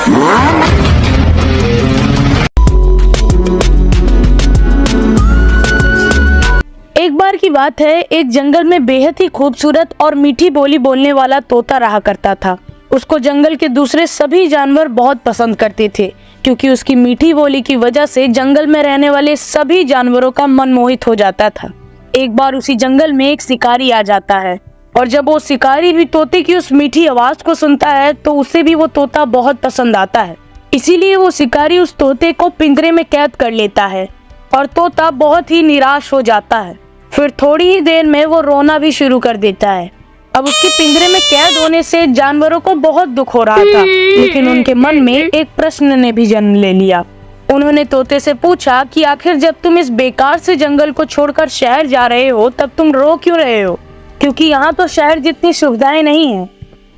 एक बार की बात है, एक जंगल में बेहद ही खूबसूरत और मीठी बोली बोलने वाला तोता रहा करता था। उसको जंगल के दूसरे सभी जानवर बहुत पसंद करते थे, क्योंकि उसकी मीठी बोली की वजह से जंगल में रहने वाले सभी जानवरों का मन मोहित हो जाता था। एक बार उसी जंगल में एक शिकारी आ जाता है, और जब वो शिकारी भी तोते की उस मीठी आवाज को सुनता है तो उसे भी वो तोता बहुत पसंद आता है। इसीलिए वो शिकारी उस तोते को पिंजरे में कैद कर लेता है, और तोता बहुत ही निराश हो जाता है। फिर थोड़ी ही देर में वो रोना भी शुरू कर देता है। अब उसके पिंजरे में कैद होने से जानवरों को बहुत दुख हो रहा था, लेकिन उनके मन में एक प्रश्न ने भी जन्म ले लिया। उन्होंने तोते से पूछा कि आखिर जब तुम इस बेकार से जंगल को छोड़कर शहर जा रहे हो, तब तुम रो क्यों रहे हो, क्योंकि यहाँ तो शहर जितनी सुविधाएं नहीं हैं।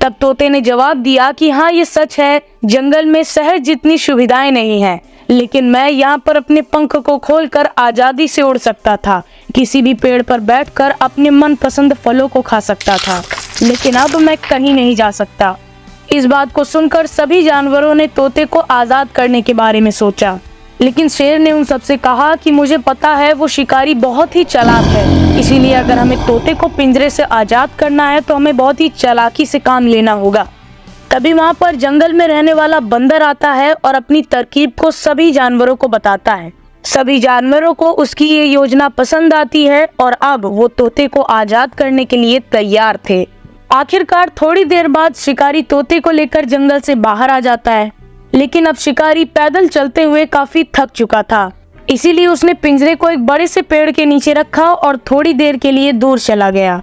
तब तोते ने जवाब दिया कि हाँ, ये सच है, जंगल में शहर जितनी सुविधाएं नहीं हैं, लेकिन मैं यहाँ पर अपने पंख को खोलकर आजादी से उड़ सकता था, किसी भी पेड़ पर बैठकर अपने मनपसंद फलों को खा सकता था, लेकिन अब मैं कहीं नहीं जा सकता। इस बात को सुनकर सभी जानवरों ने तोते को आजाद करने के बारे में सोचा, लेकिन शेर ने उन सबसे कहा कि मुझे पता है वो शिकारी बहुत ही चालाक है, इसीलिए अगर हमें तोते को पिंजरे से आजाद करना है तो हमें बहुत ही चालाकी से काम लेना होगा। तभी वहाँ पर जंगल में रहने वाला बंदर आता है और अपनी तरकीब को सभी जानवरों को बताता है। सभी जानवरों को उसकी ये योजना पसंद आती है और अब वो तोते को आजाद करने के लिए तैयार थे। आखिरकार थोड़ी देर बाद शिकारी तोते को लेकर जंगल से बाहर आ जाता है, लेकिन अब शिकारी पैदल चलते हुए काफी थक चुका था, इसीलिए उसने पिंजरे को एक बड़े से पेड़ के नीचे रखा और थोड़ी देर के लिए दूर चला गया।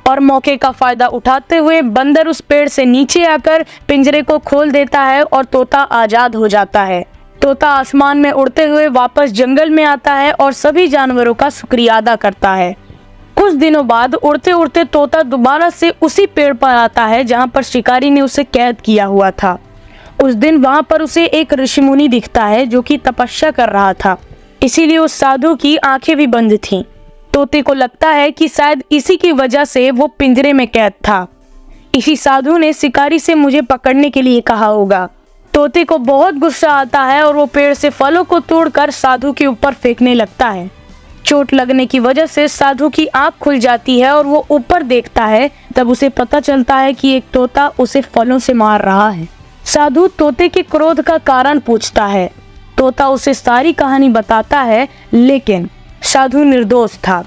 और मौके का फायदा उठाते हुए बंदर उस पेड़ से नीचे आकर पिंजरे को खोल देता है और तोता आजाद हो जाता है। तोता आसमान में उड़ते हुए वापस जंगल में आता है और सभी जानवरों का शुक्रिया अदा करता है। कुछ दिनों बाद उड़ते उड़ते तोता दोबारा से उसी पेड़ पर आता है जहाँ पर शिकारी ने उसे कैद किया हुआ था। उस दिन वहाँ पर उसे एक ऋषि मुनि दिखता है जो कि तपस्या कर रहा था, इसीलिए उस साधु की आंखें भी बंद थीं। तोते को लगता है कि शायद इसी की वजह से वो पिंजरे में कैद था। इसी साधु ने शिकारी से मुझे पकड़ने के लिए कहा होगा। तोते को बहुत गुस्सा आता है और वो पेड़ से फलों को तोड़कर साधु के ऊपर फेंकने लगता है। चोट लगने की वजह से साधु की आंख खुल जाती है और वो ऊपर देखता है। तब उसे पता चलता है कि एक तोता उसे फलों से मार रहा है। साधु तोते के क्रोध का कारण पूछता है। तोता उसे सारी कहानी बताता है, लेकिन साधु निर्दोष था।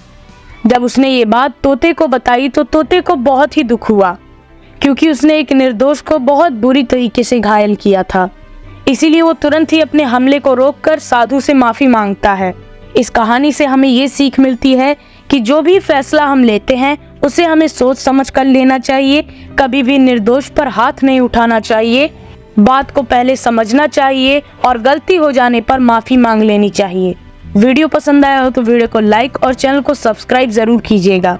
जब उसने ये बात तोते को बताई तो तोते को बहुत ही दुख हुआ, क्योंकि उसने एक निर्दोष को बहुत बुरी तरीके से घायल किया था। इसीलिए वो तुरंत ही अपने हमले को रोककर साधु से माफी मांगता है। इस कहानी से हमें ये सीख मिलती है कि जो भी फैसला हम लेते हैं उसे हमें सोच समझ कर लेना चाहिए। कभी भी निर्दोष पर हाथ नहीं उठाना चाहिए, बात को पहले समझना चाहिए और गलती हो जाने पर माफी मांग लेनी चाहिए। वीडियो पसंद आया हो तो वीडियो को लाइक और चैनल को सब्सक्राइब जरूर कीजिएगा।